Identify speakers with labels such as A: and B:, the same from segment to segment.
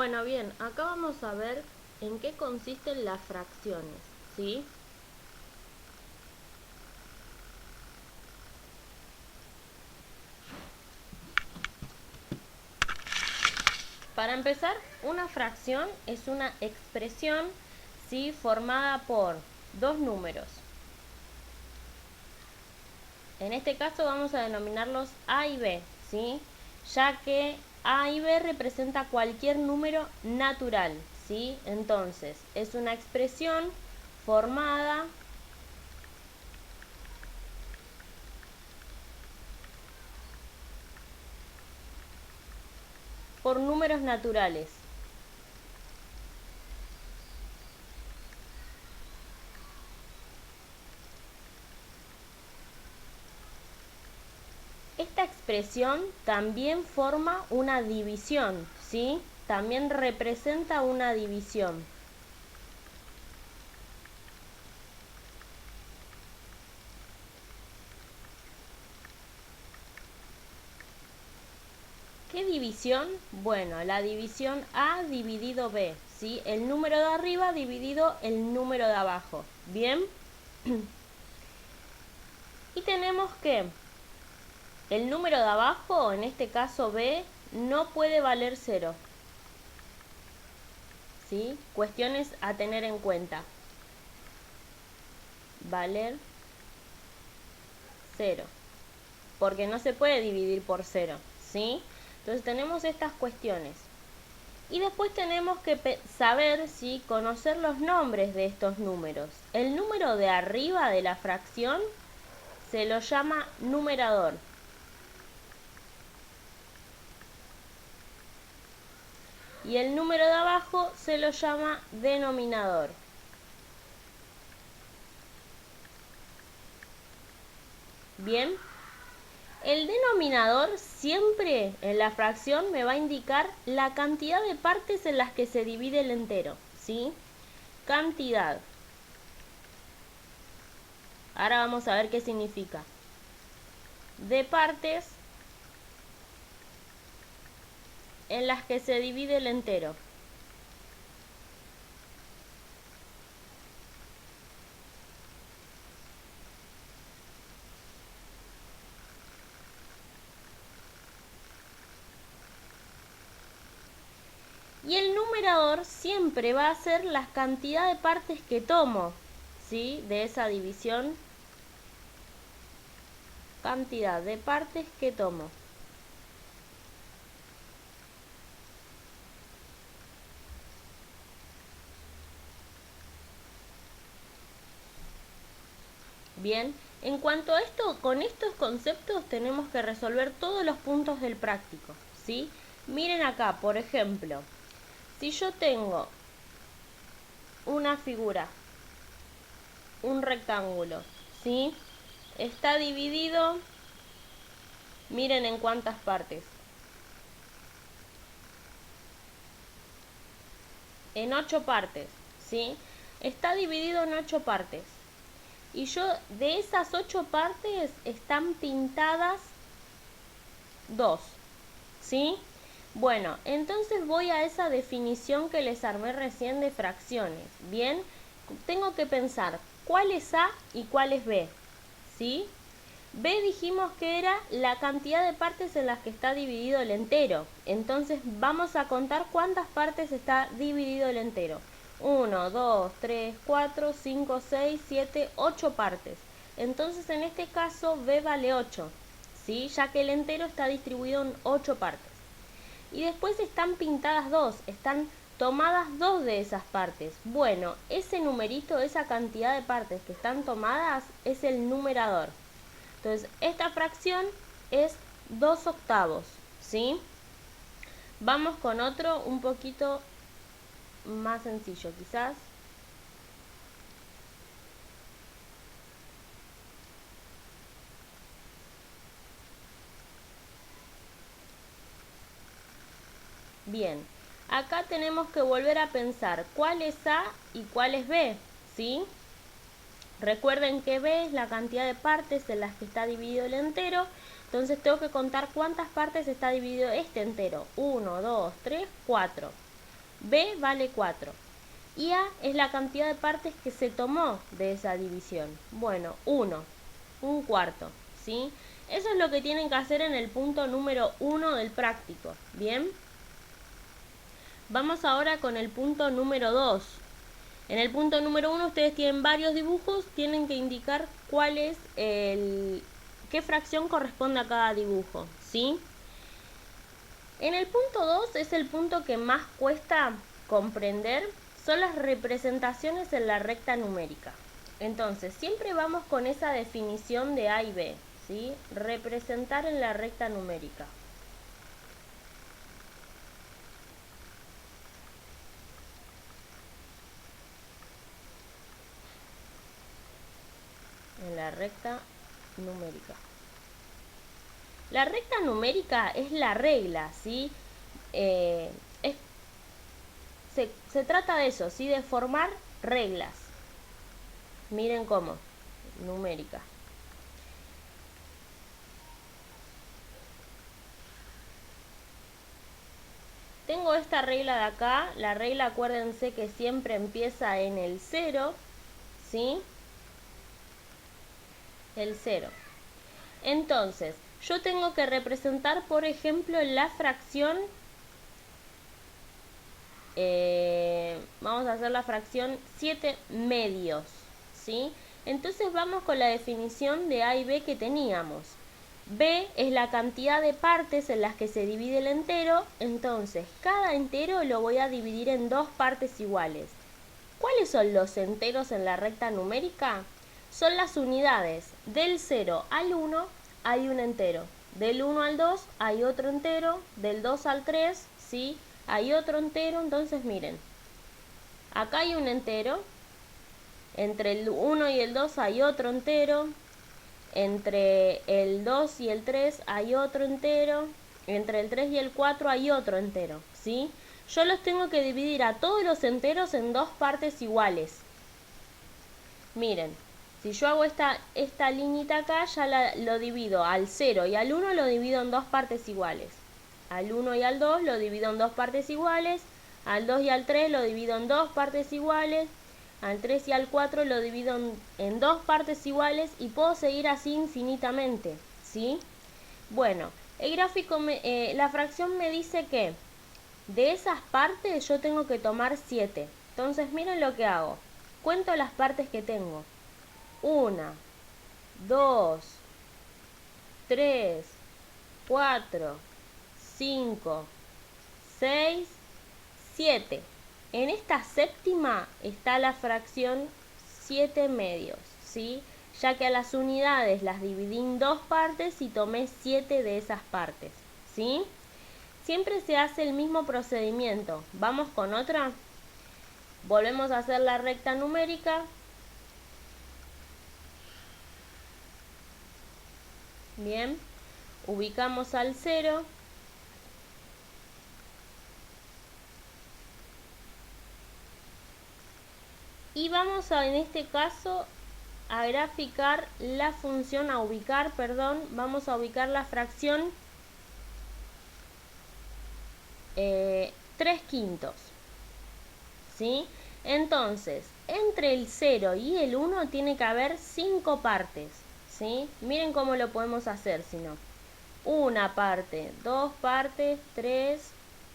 A: Bueno, bien, acá vamos a ver en qué consisten las fracciones, ¿sí? Para empezar, una fracción es una expresión, ¿sí?, formada por dos números. En este caso vamos a denominarlos A y B, ¿sí?, ya que A y B representa cualquier número natural, ¿sí? Entonces, es una expresión formada por números naturales. Esta expresión también forma una división, ¿sí? También representa una división. ¿Qué división? Bueno, la división A dividido B, ¿sí? El número de arriba dividido el número de abajo. ¿Bien? Y tenemos que el número de abajo, en este caso B, no puede valer 0. ¿Sí? Cuestiones a tener en cuenta. Valer 0. Porque no se puede dividir por 0. ¿Sí? Entonces tenemos estas cuestiones. Y después tenemos que saber, ¿sí?, conocer los nombres de estos números. El número de arriba de la fracción se lo llama numerador. Y el número de abajo se lo llama denominador. Bien. El denominador siempre en la fracción me va a indicar la cantidad de partes en las que se divide el entero, ¿sí? Cantidad. Ahora vamos a ver qué significa. De partes en las que se divide el entero. Y el numerador siempre va a ser la cantidad de partes que tomo, ¿sí?, de esa división. Cantidad de partes que tomo. Bien, en cuanto a esto, con estos conceptos tenemos que resolver todos los puntos del práctico, ¿sí? Miren acá, por ejemplo, si yo tengo una figura, un rectángulo, ¿sí? Está dividido, miren en cuántas partes. En 8 partes, ¿sí? Está dividido en 8 partes. Y yo, de esas 8 partes, están pintadas 2, ¿sí? Bueno, entonces voy a esa definición que les armé recién de fracciones. Bien, tengo que pensar cuál es A y cuál es B, ¿sí? B dijimos que era la cantidad de partes en las que está dividido el entero. Entonces vamos a contar cuántas partes está dividido el entero. 1, 2, 3, 4, 5, 6, 7, 8 partes. Entonces en este caso B vale 8, ¿sí?, ya que el entero está distribuido en 8 partes. Y después están pintadas 2, están tomadas 2 de esas partes. Bueno, ese numerito, esa cantidad de partes que están tomadas es el numerador. Entonces, esta fracción es 2 octavos, ¿sí? Vamos con otro un poquito más sencillo, quizás. Bien, acá tenemos que volver a pensar cuál es A y cuál es B, ¿sí? Recuerden que B es la cantidad de partes en las que está dividido el entero. Entonces tengo que contar cuántas partes está dividido este entero. 1, 2, 3, 4. B vale 4. Y A es la cantidad de partes que se tomó de esa división. Bueno, 1, un cuarto, ¿sí? Eso es lo que tienen que hacer en el punto número 1 del práctico, ¿bien? Vamos ahora con el punto número 2. En el punto número 1 ustedes tienen varios dibujos, tienen que indicar cuál es qué fracción corresponde a cada dibujo, ¿sí? En el punto 2 es el punto que más cuesta comprender, son las representaciones en la recta numérica. Entonces, siempre vamos con esa definición de A y B, ¿sí? Representar en la recta numérica. En la recta numérica. La recta numérica es la regla, ¿sí? Se trata de eso, ¿sí? De formar reglas. Miren cómo, numérica. Tengo esta regla de acá, la regla acuérdense que siempre empieza en el 0, ¿sí? El 0. Entonces, yo tengo que representar, por ejemplo, la fracción, vamos a hacer la fracción 7 medios, ¿sí? Entonces vamos con la definición de A y B que teníamos. B es la cantidad de partes en las que se divide el entero, entonces cada entero lo voy a dividir en dos partes iguales. ¿Cuáles son los enteros en la recta numérica? Son las unidades. Del 0 al 1 hay un entero. Del 1 al 2 hay otro entero. Del 2 al 3, ¿sí? Hay otro entero. Entonces miren, acá hay un entero. Entre el 1 y el 2 hay otro entero. Entre el 2 y el 3 hay otro entero. Entre el 3 y el 4 hay otro entero, ¿sí? Yo los tengo que dividir a todos los enteros en dos partes iguales. Miren, si yo hago esta liñita acá, ya lo divido al 0 y al 1 lo divido en dos partes iguales. Al 1 y al 2 lo divido en dos partes iguales. Al 2 y al 3 lo divido en dos partes iguales. Al 3 y al 4 lo divido en dos partes iguales y puedo seguir así infinitamente, ¿sí? Bueno, el gráfico, la fracción me dice que de esas partes yo tengo que tomar 7. Entonces miren lo que hago. Cuento las partes que tengo. 1, 2, 3, 4, 5, 6, 7. En esta séptima está la fracción 7 medios, ¿sí? Ya que a las unidades las dividí en dos partes y tomé 7 de esas partes, ¿sí? Siempre se hace el mismo procedimiento. Vamos con otra. Volvemos a hacer la recta numérica. Bien. Ubicamos al 0. Y vamos a, en este caso, a graficar la función, vamos a ubicar la fracción 3/5, ¿sí? Entonces, entre el 0 y el 1 tiene que haber 5 partes, ¿sí? Miren cómo lo podemos hacer, si no. Una parte, dos partes, 3,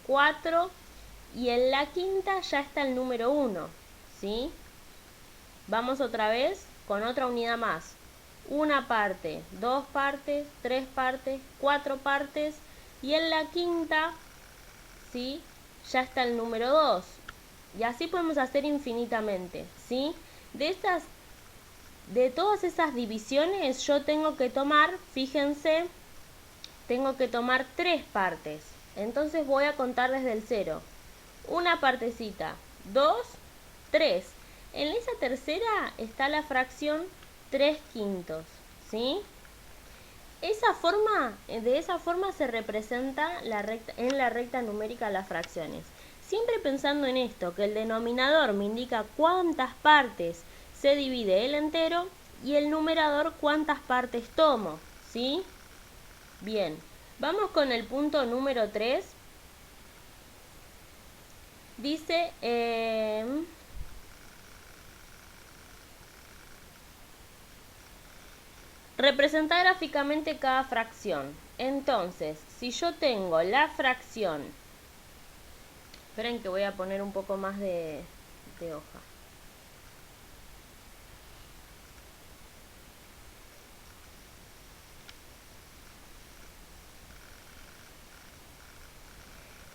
A: 4, y en la quinta ya está el número 1, ¿sí? Vamos otra vez con otra unidad más. Una parte, dos partes, 3 partes, 4 partes, y en la quinta, ¿sí? Ya está el número 2. Y así podemos hacer infinitamente, ¿sí? De todas esas divisiones yo tengo que tomar, fíjense, tengo que tomar 3 partes. Entonces voy a contar desde el 0. Una partecita, 2, 3. En esa tercera está la fracción 3/5, ¿sí? De esa forma se representa en la recta numérica las fracciones. Siempre pensando en esto, que el denominador me indica cuántas partes se divide el entero y el numerador cuántas partes tomo, ¿sí? Bien, vamos con el punto número 3. Dice, representa gráficamente cada fracción. Entonces, si yo tengo la fracción, esperen que voy a poner un poco más de hoja.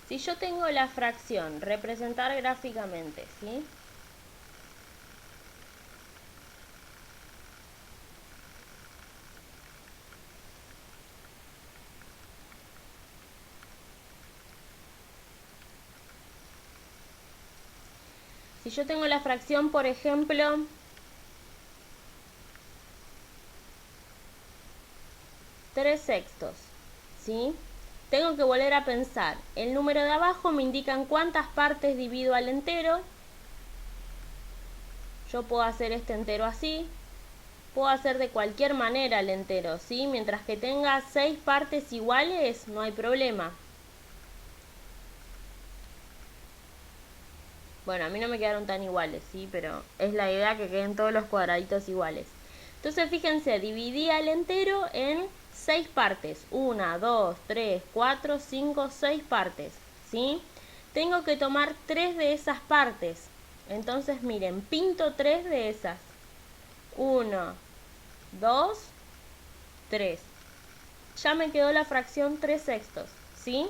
A: Si yo tengo la fracción, representar gráficamente, ¿sí? Si yo tengo la fracción, por ejemplo, 3/6, ¿sí? Tengo que volver a pensar. El número de abajo me indica en cuántas partes divido al entero. Yo puedo hacer este entero así. Puedo hacer de cualquier manera el entero, ¿sí? Mientras que tenga 6 partes iguales, no hay problema. Bueno, a mí no me quedaron tan iguales, ¿sí? Pero es la idea que queden todos los cuadraditos iguales. Entonces, fíjense, dividí el entero en 6 partes. 1, 2, 3, 4, 5, 6 partes, ¿sí? Tengo que tomar 3 de esas partes. Entonces, miren, pinto 3 de esas. 1, 2, 3. Ya me quedó la fracción 3/6, ¿sí?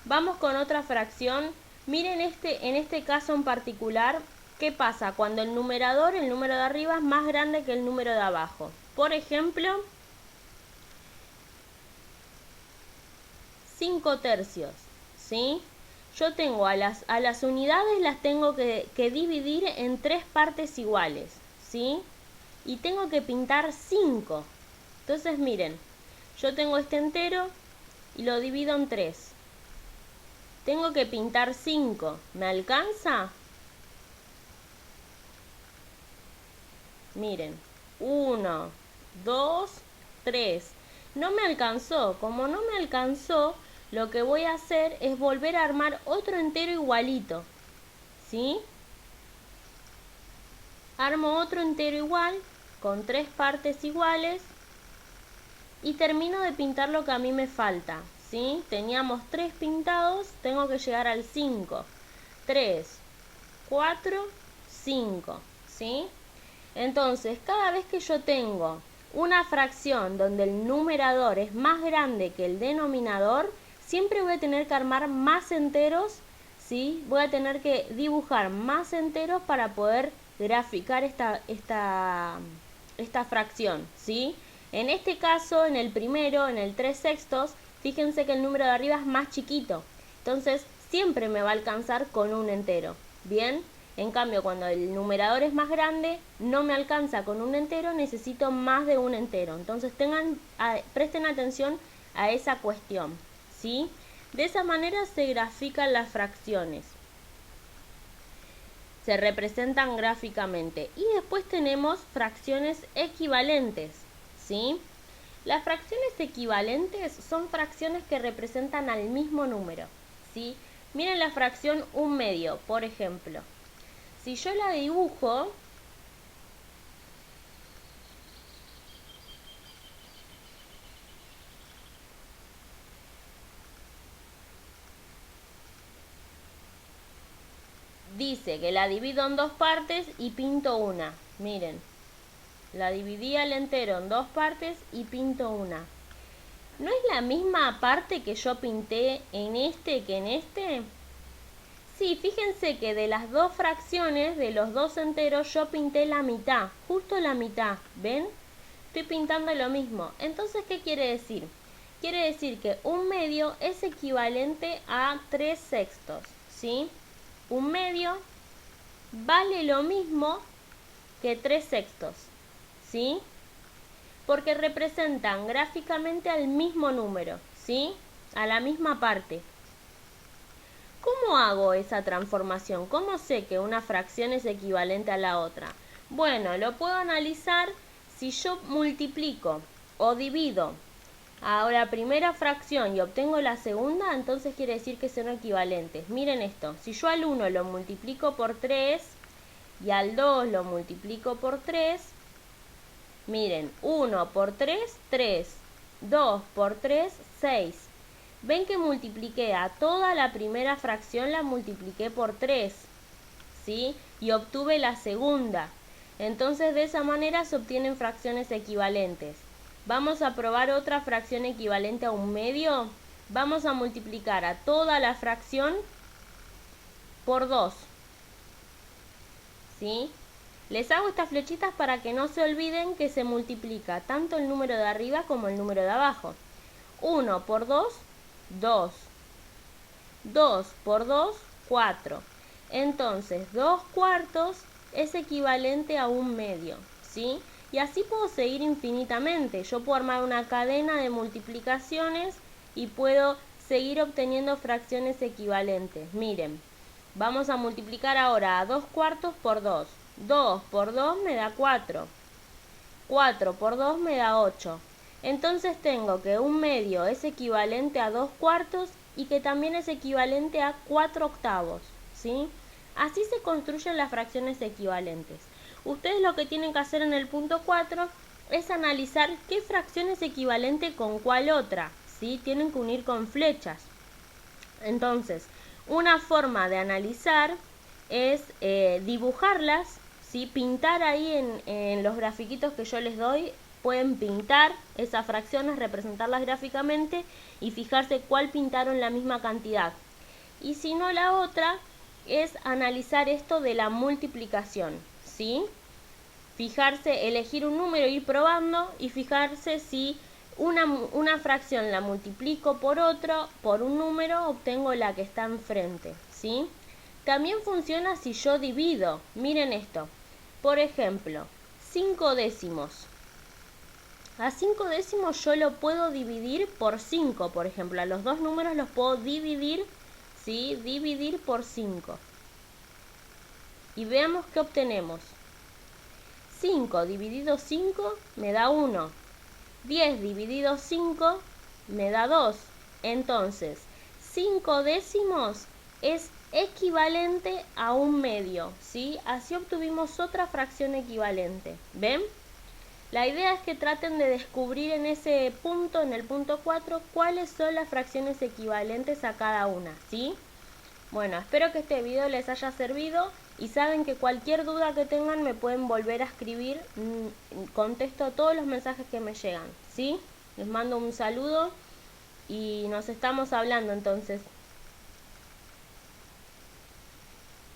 A: Vamos con otra fracción. Miren en este caso en particular, ¿qué pasa? Cuando el numerador, el número de arriba, es más grande que el número de abajo. Por ejemplo, 5/3, ¿sí? Yo tengo a las unidades las tengo que dividir en 3 partes iguales, ¿sí? Y tengo que pintar 5. Entonces miren, yo tengo este entero y lo divido en 3. Tengo que pintar 5. ¿Me alcanza? Miren, 1, 2, 3. No me alcanzó. Como no me alcanzó, lo que voy a hacer es volver a armar otro entero igualito, ¿sí? Armo otro entero igual, con 3 partes iguales, y termino de pintar lo que a mí me falta, ¿sí? Teníamos 3 pintados, tengo que llegar al 5. 3, 4, 5, ¿sí? Entonces, cada vez que yo tengo una fracción donde el numerador es más grande que el denominador, siempre voy a tener que armar más enteros, ¿sí? Voy a tener que dibujar más enteros para poder graficar esta fracción, ¿sí? En este caso, en el primero, en el 3/6, fíjense que el número de arriba es más chiquito. Entonces, siempre me va a alcanzar con un entero, ¿bien? En cambio, cuando el numerador es más grande, no me alcanza con un entero, necesito más de un entero. Entonces presten atención a esa cuestión, ¿sí? De esa manera se grafican las fracciones. Se representan gráficamente. Y después tenemos fracciones equivalentes, ¿sí? Las fracciones equivalentes son fracciones que representan al mismo número, ¿sí? Miren la fracción 1/2, por ejemplo. Si yo la dibujo, dice que la divido en 2 partes y pinto una. Miren, la dividí al entero en 2 partes y pinto una. ¿No es la misma parte que yo pinté en este que en este? Sí, fíjense que de las 2 fracciones, de los 2 enteros, yo pinté la mitad, justo la mitad, ¿ven? Estoy pintando lo mismo. Entonces, ¿qué quiere decir? Quiere decir que 1/2 es equivalente a 3/6, ¿sí? 1/2 vale lo mismo que 3/6, ¿sí? Porque representan gráficamente al mismo número, ¿sí? A la misma parte. ¿Cómo hago esa transformación? ¿Cómo sé que una fracción es equivalente a la otra? Bueno, lo puedo analizar si yo multiplico o divido ahora primera fracción y obtengo la segunda, entonces quiere decir que son equivalentes. Miren esto, si yo al 1 lo multiplico por 3 y al 2 lo multiplico por 3, miren, 1 por 3, 3, 2 por 3, 6. Ven que multipliqué a toda la primera fracción, la multipliqué por 3, ¿sí? Y obtuve la segunda. Entonces de esa manera se obtienen fracciones equivalentes. Vamos a probar otra fracción equivalente a un medio. Vamos a multiplicar a toda la fracción por 2, ¿sí? Les hago estas flechitas para que no se olviden que se multiplica tanto el número de arriba como el número de abajo. 1 por 2, 2. 2 por 2, 4. Entonces, 2 cuartos es equivalente a un medio, ¿sí? Y así puedo seguir infinitamente. Yo puedo armar una cadena de multiplicaciones y puedo seguir obteniendo fracciones equivalentes. Miren, vamos a multiplicar ahora a 2 cuartos por 2. 2 por 2 me da 4. 4 por 2 me da 8. Entonces tengo que un medio es equivalente a 2 cuartos y que también es equivalente a 4 octavos, ¿sí? Así se construyen las fracciones equivalentes. Ustedes lo que tienen que hacer en el punto 4 es analizar qué fracción es equivalente con cuál otra, ¿sí? Tienen que unir con flechas. Entonces, una forma de analizar es dibujarlas, ¿sí? Pintar ahí en los grafiquitos que yo les doy. Pueden pintar esas fracciones, representarlas gráficamente y fijarse cuál pintaron la misma cantidad. Y si no, la otra es analizar esto de la multiplicación, ¿sí? Fijarse, elegir un número, ir probando y fijarse si una fracción la multiplico por otro, por un número, obtengo la que está enfrente, ¿sí? También funciona si yo divido. Miren esto. Por ejemplo, 5 décimos. A 5 décimos yo lo puedo dividir por 5, por ejemplo. A los dos números los puedo dividir, ¿sí? Dividir por 5. Y veamos qué obtenemos. 5 dividido 5 me da 1. 10 dividido 5 me da 2. Entonces, 5 décimos es equivalente a un medio, ¿sí? Así obtuvimos otra fracción equivalente. ¿Ven? La idea es que traten de descubrir en ese punto, en el punto 4, cuáles son las fracciones equivalentes a cada una, ¿sí? Bueno, espero que este video les haya servido y saben que cualquier duda que tengan me pueden volver a escribir, contesto todos los mensajes que me llegan, ¿sí? Les mando un saludo y nos estamos hablando entonces.